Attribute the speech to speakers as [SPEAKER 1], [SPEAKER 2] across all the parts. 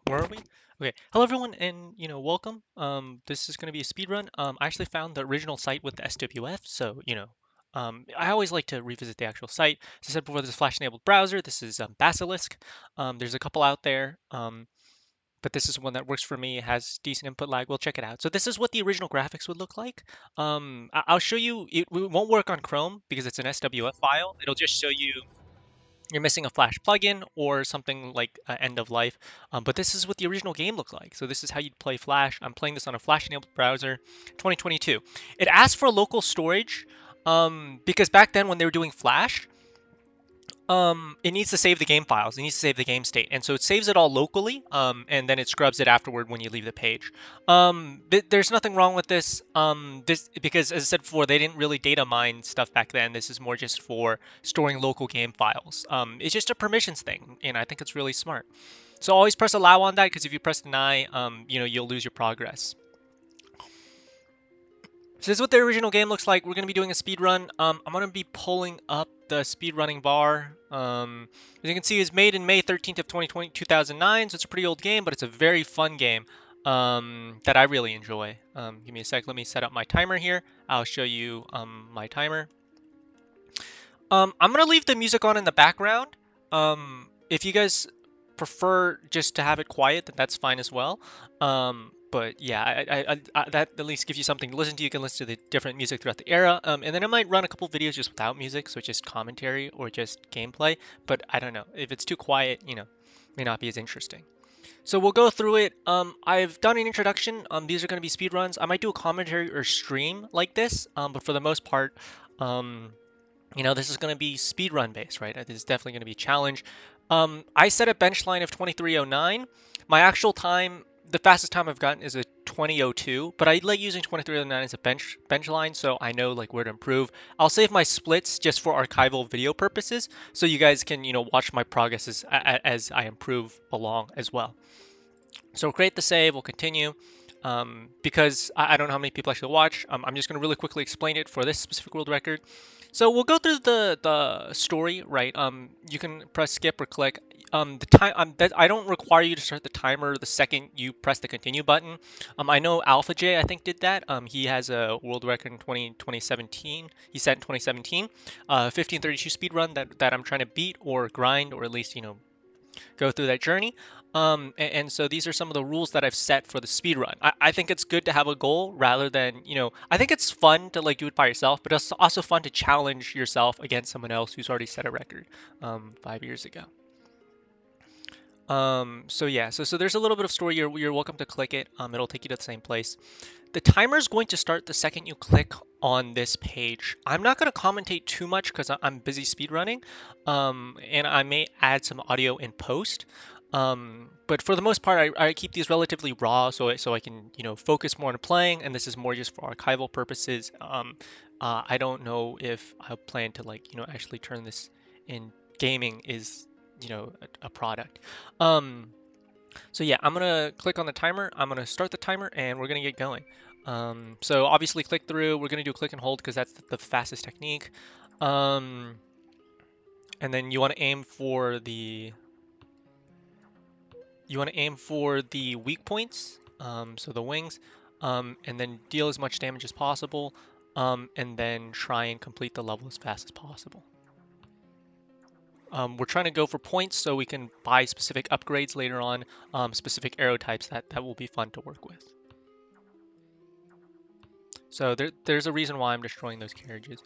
[SPEAKER 1] Where are we? Okay. Hello everyone and welcome. This is going to be a speed run. I actually found the original site with the SWF, so I always like to revisit the actual site. As I said before, this is a flash-enabled browser. This is Basilisk. There's a couple out there, but this is one that works for me. It has decent input lag. We'll check it out. So this is what the original graphics would look like. I'll show you. It won't work on Chrome because it's an SWF file. It'll just show you you're missing a Flash plugin or something like end of life. But this is what the original game looked like. So this is how you'd play Flash. I'm playing this on a Flash-enabled browser, 2022. It asked for local storage because back then when they were doing Flash, it needs to save the game files. It needs to save the game state, and so it saves it all locally, and then it scrubs it afterward when you leave the page. There's nothing wrong with this. This because as I said before, they didn't really data mine stuff back then. This is more just for storing local game files. It's just a permissions thing, and I think it's really smart. So always press allow on that because if you press deny, you'll lose your progress. So this is what the original game looks like. We're going to be doing a speed run. I'm going to be pulling up the speed running bar. As you can see, it's made in May 13th of 2020, 2009. So it's a pretty old game, but it's a very fun game that I really enjoy. Give me a sec. Let me set up my timer here. I'll show you my timer. I'm going to leave the music on in the background. If you guys prefer just to have it quiet, then that's fine as well. But yeah, that at least gives you something to listen to. You can listen to the different music throughout the era. And then I might run a couple videos just without music, so it's just commentary or just gameplay. But I don't know. If it's too quiet, may not be as interesting. So we'll go through it. I've done an introduction. These are going to be speed runs. I might do a commentary or stream like this. But for the most part, this is going to be speed run based, right? This is definitely going to be a challenge. I set a bench line of 23:09. My actual time, the fastest time I've gotten is a 20:02, but I like using 23:09 as a bench line, so I know like where to improve. I'll save my splits just for archival video purposes, so you guys can watch my progress as I improve along as well. So we'll create the save. We'll continue. Because I don't know how many people actually watch. I'm just going to really quickly explain it for this specific world record. So we'll go through the story, right? You can press skip or click. The time I don't require you to start the timer the second you press the continue button. I know Alpha J I think did that. He has a world record in 2017. He set in 2017, 1532 speed run that I'm trying to beat or grind or at least go through that journey. And so these are some of the rules that I've set for the speed run. I think it's good to have a goal rather than, I think it's fun to like do it by yourself, but it's also fun to challenge yourself against someone else who's already set a record 5 years ago. So yeah, so there's a little bit of story. You're welcome to click it. It'll take you to the same place. The timer is going to start the second you click on this page. I'm not going to commentate too much because I'm busy speedrunning, and I may add some audio in post. But for the most part, I keep these relatively raw so I can focus more on playing, and this is more just for archival purposes. I don't know if I plan to actually turn this in gaming is a product. So yeah, I'm gonna click on the timer. I'm gonna start the timer, and we're gonna get going. So obviously click through. We're gonna do click and hold because that's the fastest technique. And then you want to aim for the weak points. So the wings, and then deal as much damage as possible. And then try and complete the level as fast as possible. We're trying to go for points so we can buy specific upgrades later on, specific arrow types that will be fun to work with. So there's a reason why I'm destroying those carriages.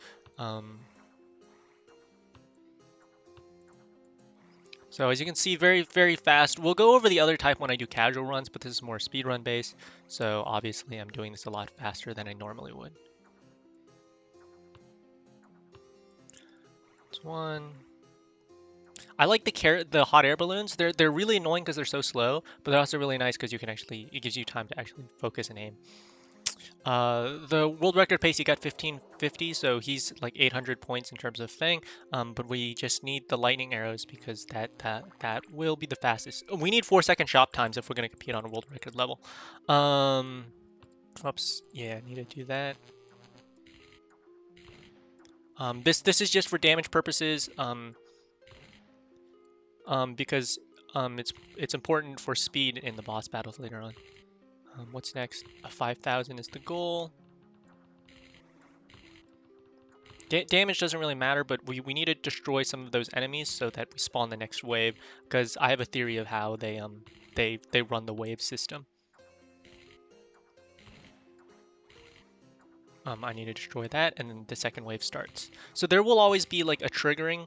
[SPEAKER 1] So as you can see, very, very fast. We'll go over the other type when I do casual runs, but this is more speed run based. So obviously I'm doing this a lot faster than I normally would. That's one. I like the hot air balloons. They're really annoying because they're so slow, but they're also really nice because it gives you time to actually focus and aim. The world record pace, he got 1550, so he's like 800 points in terms of thing. But we just need the lightning arrows because that will be the fastest. We need 4-second shop times if we're gonna compete on a world record level. Oops, yeah, I need to do that. This is just for damage purposes. Because It's important for speed in the boss battles later on. What's next? A 5,000 is the goal. Damage doesn't really matter, but we need to destroy some of those enemies so that we spawn the next wave, because I have a theory of how they run the wave system. I need to destroy that, and then the second wave starts. So there will always be like a triggering,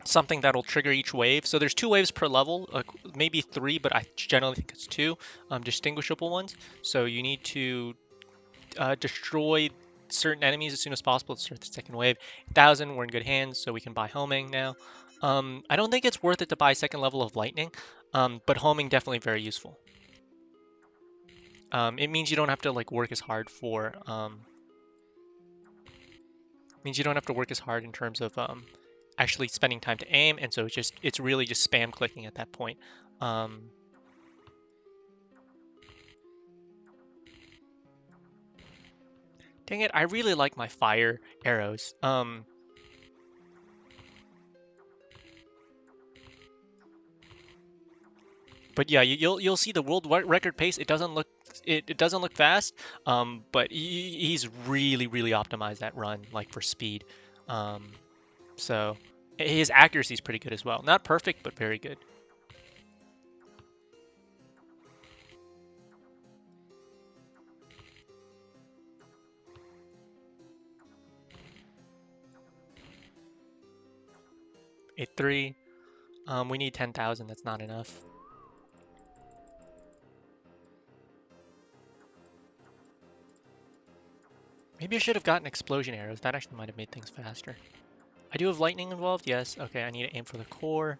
[SPEAKER 1] something that'll trigger each wave. So there's 2 waves per level, maybe 3, but I generally think it's 2 distinguishable ones. So you need to destroy certain enemies as soon as possible to start the second wave. 1,000, we're in good hands, so we can buy homing now. I don't think it's worth it to buy second level of lightning, but homing definitely very useful. It means you don't have to like work as hard for means you don't have to work as hard in terms of actually spending time to aim, and so it's really just spam clicking at that point. Dang it, I really like my fire arrows. But yeah, you'll see the world record pace. It doesn't look fast, but he's really optimized that run like for speed. So his accuracy is pretty good as well. Not perfect, but very good. Hit 3. We need 10,000. That's not enough. Maybe I should have gotten explosion arrows. That actually might have made things faster. I do have lightning involved. Yes. Okay. I need to aim for the core.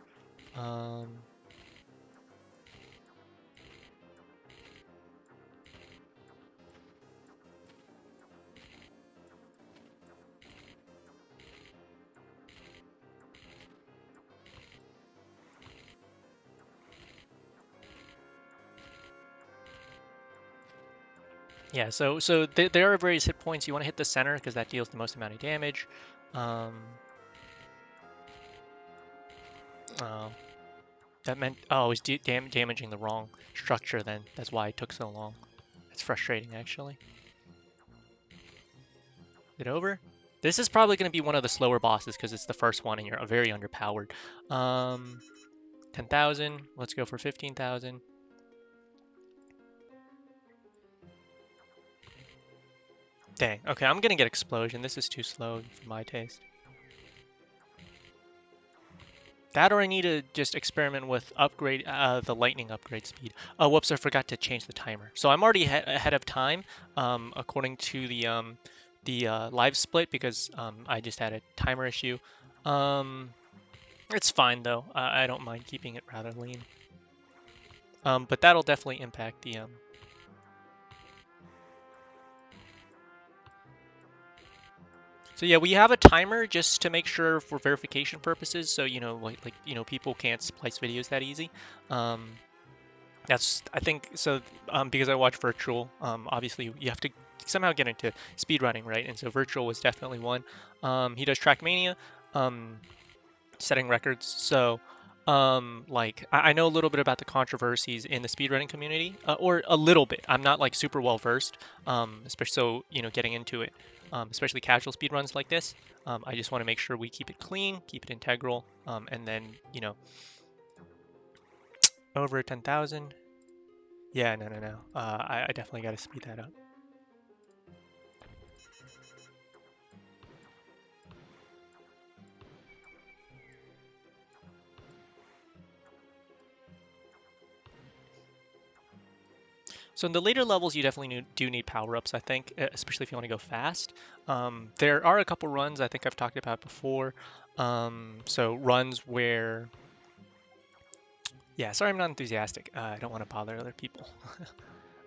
[SPEAKER 1] Yeah, so there are various hit points. You want to hit the center because that deals the most amount of damage. Oh, that meant it was damaging the wrong structure then. That's why it took so long. It's frustrating actually. Is it over? This is probably going to be one of the slower bosses because it's the first one and you're very underpowered. 10,000. Let's go for 15,000. Dang. Okay, I'm gonna get explosion. This is too slow for my taste. That, or I need to just experiment with upgrade the lightning upgrade speed. Oh, whoops! I forgot to change the timer. So I'm already ahead of time, according to the live split because I just had a timer issue. It's fine though. I don't mind keeping it rather lean. But that'll definitely impact the So yeah, we have a timer just to make sure for verification purposes. So like people can't splice videos that easy. That's I think so because I watch virtual. Obviously you have to somehow get into speedrunning, right? And so virtual was definitely one. He does Trackmania, setting records. So like I know a little bit about the controversies in the speedrunning community, or a little bit. I'm not like super well versed, especially so getting into it. Especially casual speedruns like this. I just want to make sure we keep it clean, keep it integral, and then, over 10,000. Yeah, no. I definitely got to speed that up. So in the later levels, you definitely do need power-ups, I think, especially if you want to go fast. There are a couple runs I think I've talked about before. So runs where... Yeah, sorry I'm not enthusiastic. I don't want to bother other people.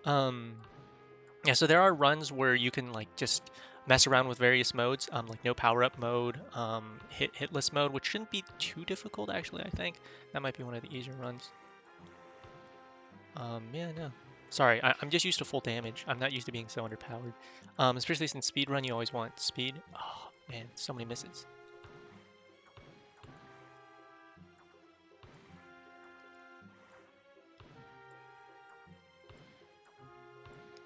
[SPEAKER 1] Yeah, so there are runs where you can like just mess around with various modes, like no power-up mode, hitless mode, which shouldn't be too difficult actually, I think. That might be one of the easier runs. Yeah, no. Sorry, I'm just used to full damage. I'm not used to being so underpowered. Especially since speedrun, you always want speed. Oh, man, so many misses.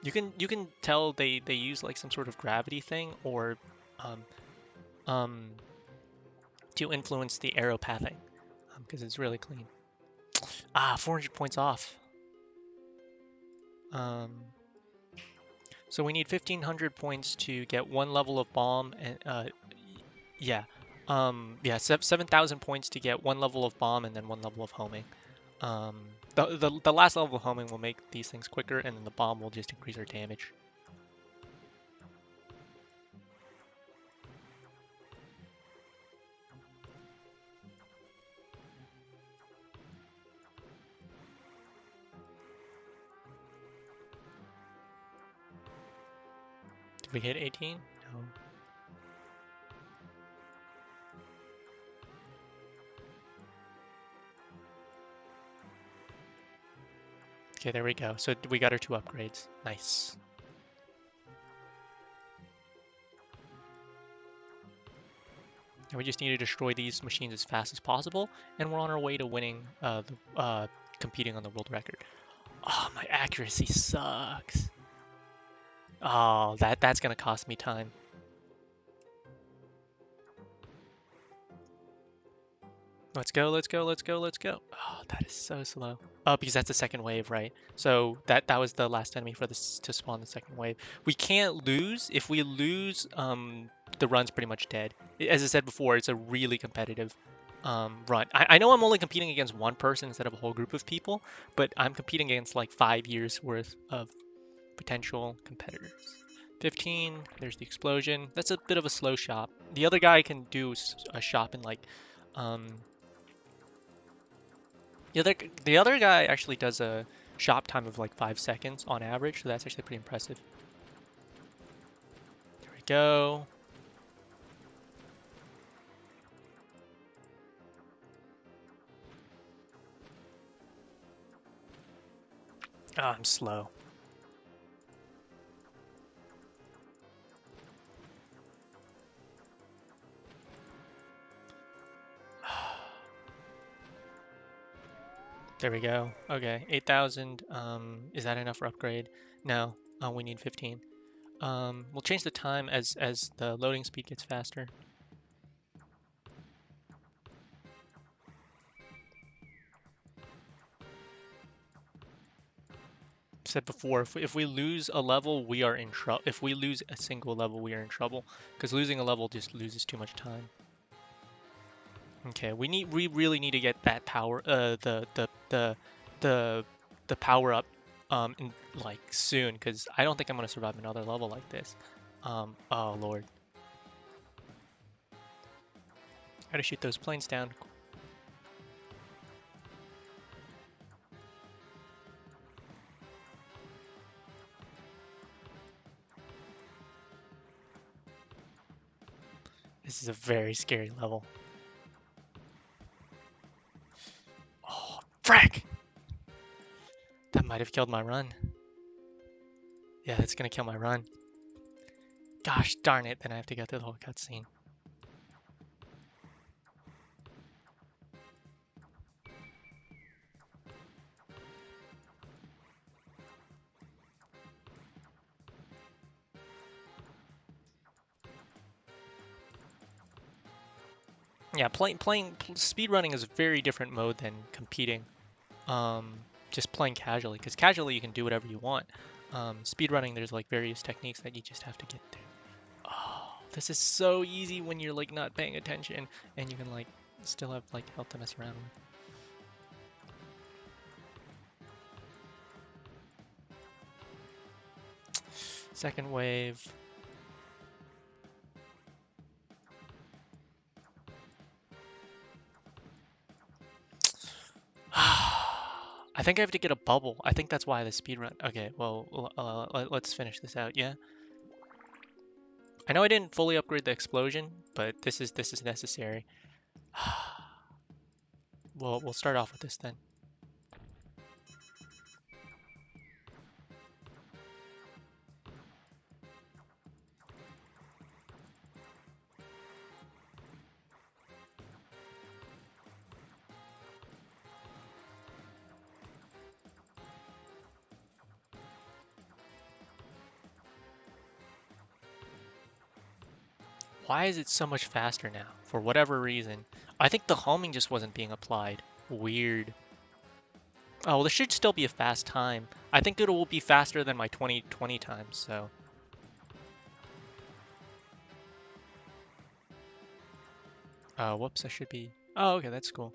[SPEAKER 1] You can tell they use like some sort of gravity thing or um, um, to influence the arrow pathing because it's really clean. 400 points off. So we need 1500 points to get one level of bomb and yeah. Yeah, 7,000 points to get one level of bomb and then one level of homing. The last level of homing will make these things quicker, and then the bomb will just increase our damage. Did we hit 18? No. Okay, there we go. So we got our 2 upgrades. Nice. And we just need to destroy these machines as fast as possible, and we're on our way to winning competing on the world record. Oh, my accuracy sucks. Oh, that's gonna cost me time. Let's go, let's go, let's go, let's go. Oh, that is so slow. Oh, because that's the second wave, right? So that was the last enemy for this to spawn the second wave. We can't lose. If we lose, the run's pretty much dead. As I said before, it's a really competitive run. I know I'm only competing against one person instead of a whole group of people, but I'm competing against like 5 years worth of potential competitors. 15, there's the explosion. That's a bit of a slow shop. The other guy can do a shop in like um, the other guy actually does a shop time of like 5 seconds on average, so that's actually pretty impressive. There we go. Oh, I'm slow. There we go. Okay, 8,000. Is that enough for upgrade? No. We need 15. We'll change the time as the loading speed gets faster. Said before, if we lose a level, we are in trouble. If we lose a single level, we are in trouble because losing a level just loses too much time. Okay, we really need to get that power the power up in like soon because I don't think I'm gonna survive another level like this. Oh Lord. Gotta shoot those planes down. This is a very scary level. Oh, frack! That might have killed my run. Yeah, that's gonna kill my run. Gosh darn it, then I have to go through the whole cutscene. Yeah, playing speedrunning is a very different mode than competing. Just playing casually, because casually you can do whatever you want. Speedrunning, there's like various techniques that you just have to get through. Oh, this is so easy when you're like not paying attention and you can like still have like health to mess around with. Second wave. I think I have to get a bubble. I think that's why the speedrun. Okay, well, let's finish this out. Yeah. I know I didn't fully upgrade the explosion, but this is necessary. We'll start off with this then. Why is it so much faster now? For whatever reason. I think the homing just wasn't being applied. Weird. Oh, well, this should still be a fast time. I think it will be faster than my 2020 time, so. Whoops, I should be. Oh, okay, that's cool.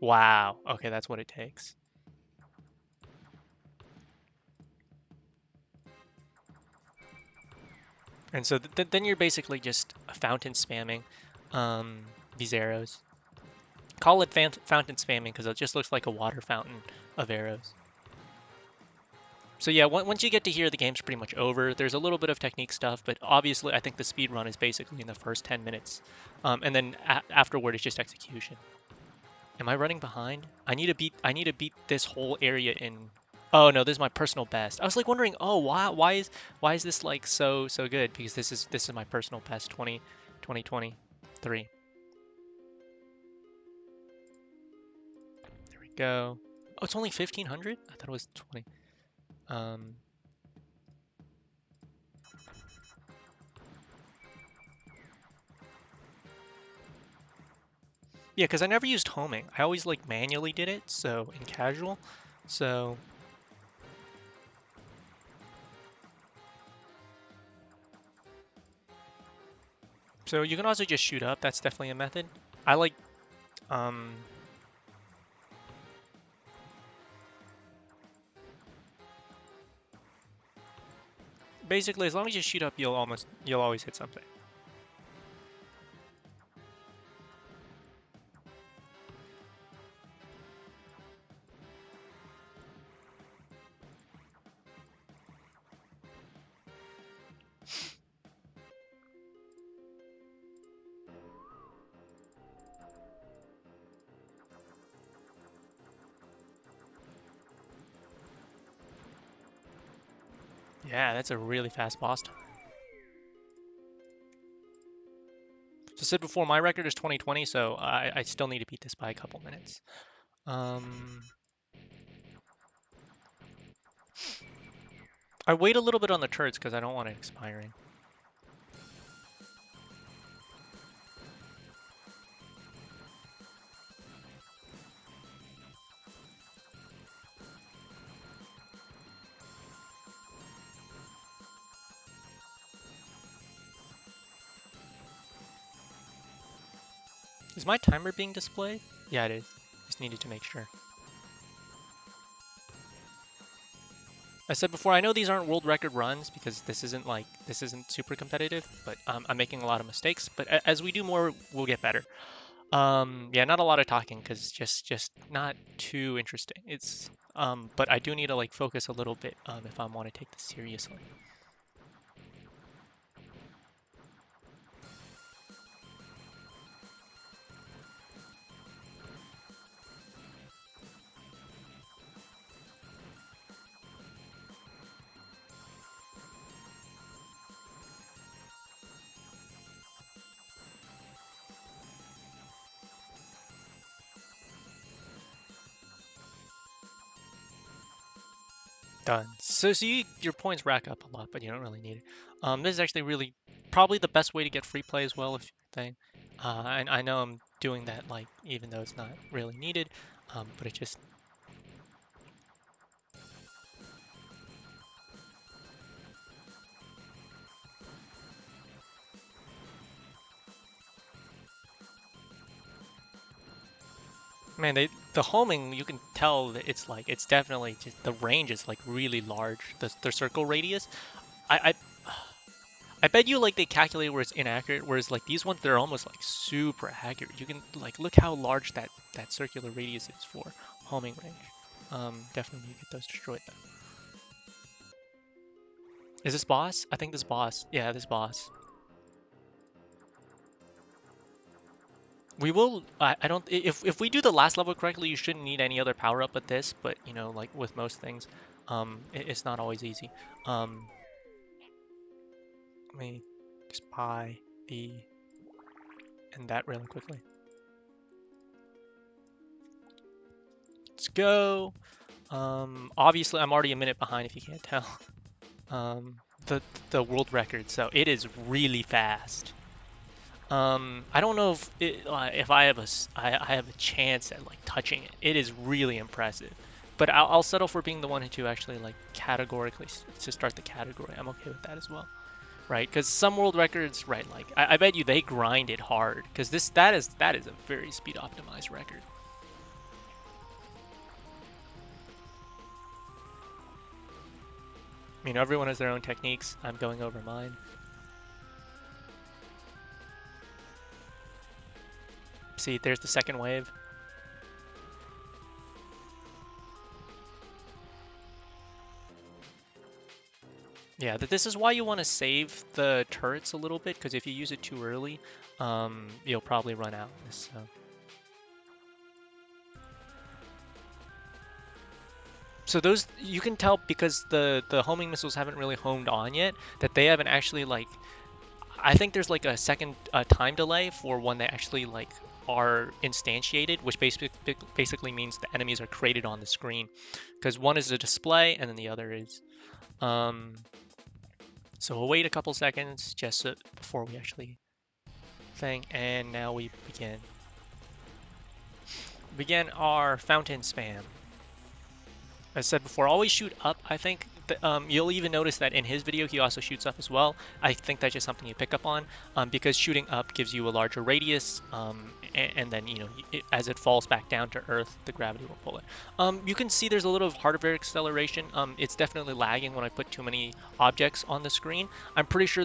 [SPEAKER 1] Wow. Okay, that's what it takes. And so then you're basically just fountain spamming these arrows. Call it fountain spamming because it just looks like a water fountain of arrows. So yeah, once you get to here, the game's pretty much over. There's a little bit of technique stuff, but obviously I think the speed run is basically in the first 10 minutes. And then afterward, it's just execution. Am I running behind? I need to beat this whole area in. Oh no, this is my personal best. I was like wondering, oh why is this like so good? Because this is my personal best 2023. There we go. Oh, it's only 1500? I thought it was 20. Um Yeah, because I never used homing. I always like manually did it, so in casual. So you can also just shoot up. That's definitely a method. I like basically as long as you shoot up, you'll always hit something. Yeah, that's a really fast boss time. So I said before, my record is 2020, so I still need to beat this by a couple minutes. I wait a little bit on the turrets because I don't want it expiring. Is my timer being displayed? Yeah, it is. Just needed to make sure. I said before, I know these aren't world record runs because this isn't super competitive, but I'm making a lot of mistakes. But as we do more, we'll get better. Yeah, not a lot of talking because just not too interesting. It's but I do need to like focus a little bit if I want to take this seriously. Done. So your points rack up a lot, but you don't really need it. This is actually really probably the best way to get free play as well, if you think. And I know I'm doing that like even though it's not really needed, but it just man, the homing you can tell that it's definitely just the range is like really large. The circle radius. I I bet you like they calculate where it's inaccurate, whereas like these ones they're almost like super accurate. You can like look how large that circular radius is for homing range. Definitely need to get those destroyed though. Is this boss? I think this boss. Yeah, this boss. We will. I don't. If we do the last level correctly, you shouldn't need any other power up but this. But you know, like with most things, it's not always easy. Let me just buy the and that really quickly. Let's go. Obviously, I'm already a minute behind if you can't tell. Um, the world record, so it is really fast. I don't know if I have I have a chance at like touching it. It is really impressive, but I'll settle for being the one to actually like categorically to start the category. I'm okay with that as well, right? Because some world records, right? Like I bet you they grind it hard because that is a very speed optimized record. I mean, everyone has their own techniques. I'm going over mine. See, there's the second wave. Yeah, this is why you want to save the turrets a little bit, because if you use it too early, you'll probably run out. So those you can tell because the homing missiles haven't really homed on yet that they haven't actually like. I think there's like a second time delay for when they actually like are instantiated, which basically means the enemies are created on the screen, because one is a display and then the other is. Um, so we'll wait a couple seconds just before we actually thing, and now we begin our fountain spam. As I said before, always shoot up. I think you'll even notice that in his video, he also shoots up as well. I think that's just something you pick up on because shooting up gives you a larger radius, and then, you know, as it falls back down to Earth, the gravity will pull it. You can see there's a little hardware acceleration. It's definitely lagging when I put too many objects on the screen. I'm pretty sure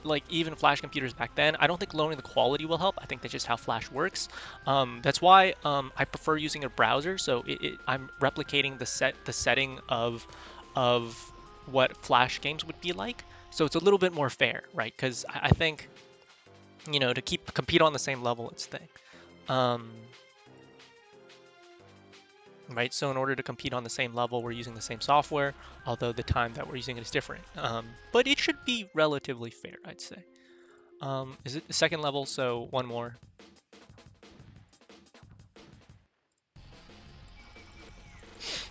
[SPEAKER 1] like even Flash computers back then, I don't think lowering the quality will help. I think that's just how Flash works. That's why I prefer using a browser. So I'm replicating the setting of what Flash games would be like. So it's a little bit more fair, right? Because I think, you know, to compete on the same level, it's thing. Um, right? So in order to compete on the same level, we're using the same software, although the time that we're using it is different. But it should be relatively fair, I'd say. Is it the second level? So one more.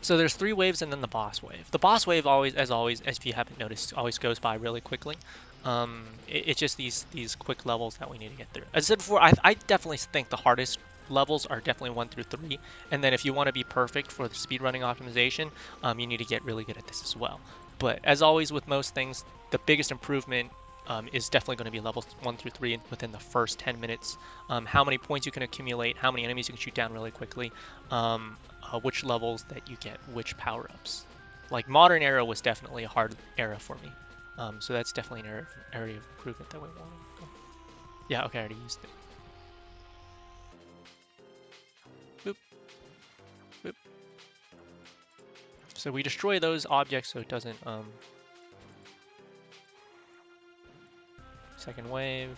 [SPEAKER 1] So there's three waves and then the boss wave. The boss wave always, as if you haven't noticed, always goes by really quickly. It's just these quick levels that we need to get through. As I said before, I definitely think the hardest levels are definitely 1 through 3. And then if you want to be perfect for the speedrunning optimization, you need to get really good at this as well. But as always with most things, the biggest improvement is definitely going to be levels 1 through 3 within the first 10 minutes. How many points you can accumulate, how many enemies you can shoot down really quickly, which levels that you get, which power-ups. Like Modern Era was definitely a hard era for me. So that's definitely an area of improvement that we want to go. Yeah, okay, I already used it. Boop, boop. So we destroy those objects so it doesn't, second wave.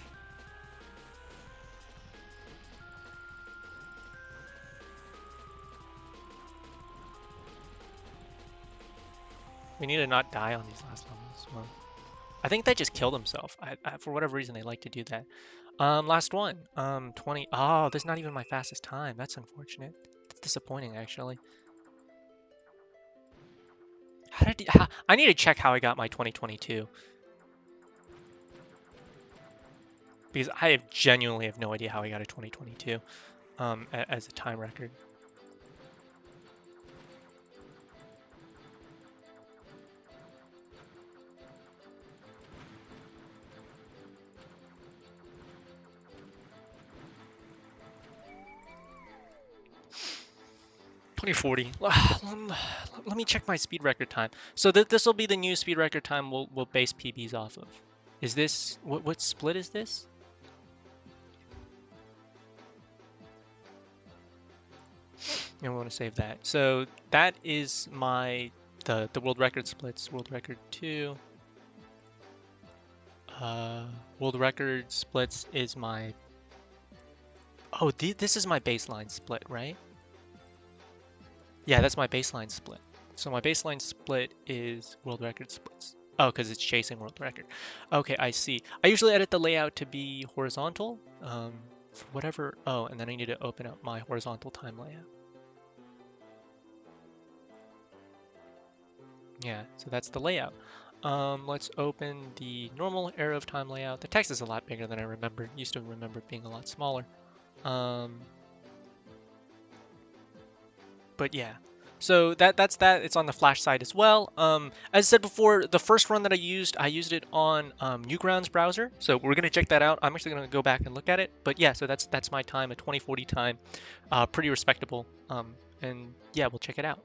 [SPEAKER 1] We need to not die on these last levels. Well, I think that just killed himself. For whatever reason, they like to do that. Last one. 20. Oh, this is not even my fastest time. That's unfortunate. That's disappointing, actually. I need to check how I got my 2022. Because I genuinely have no idea how I got a 2022 as a time record. .2040. Let me check my speed record time. So this will be the new speed record time we'll base PBs off of. Is this what split is this? And we want to save that. So that is my the world record splits. World record 2. World record splits is my. Oh, this is my baseline split, right? Yeah, that's my baseline split. So my baseline split is world record splits. Oh, because it's chasing world record. Okay, I see. I usually edit the layout to be horizontal. For whatever. Oh, and then I need to open up my horizontal time layout. Yeah, so that's the layout. Let's open the normal arrow of time layout. The text is a lot bigger than I remembered. Used to remember it being a lot smaller. But yeah, so that's that. It's on the Flash side as well. As I said before, the first run that I used it on Newgrounds browser. So we're gonna check that out. I'm actually gonna go back and look at it. But yeah, so that's my time, a 2040 time, pretty respectable. And yeah, we'll check it out.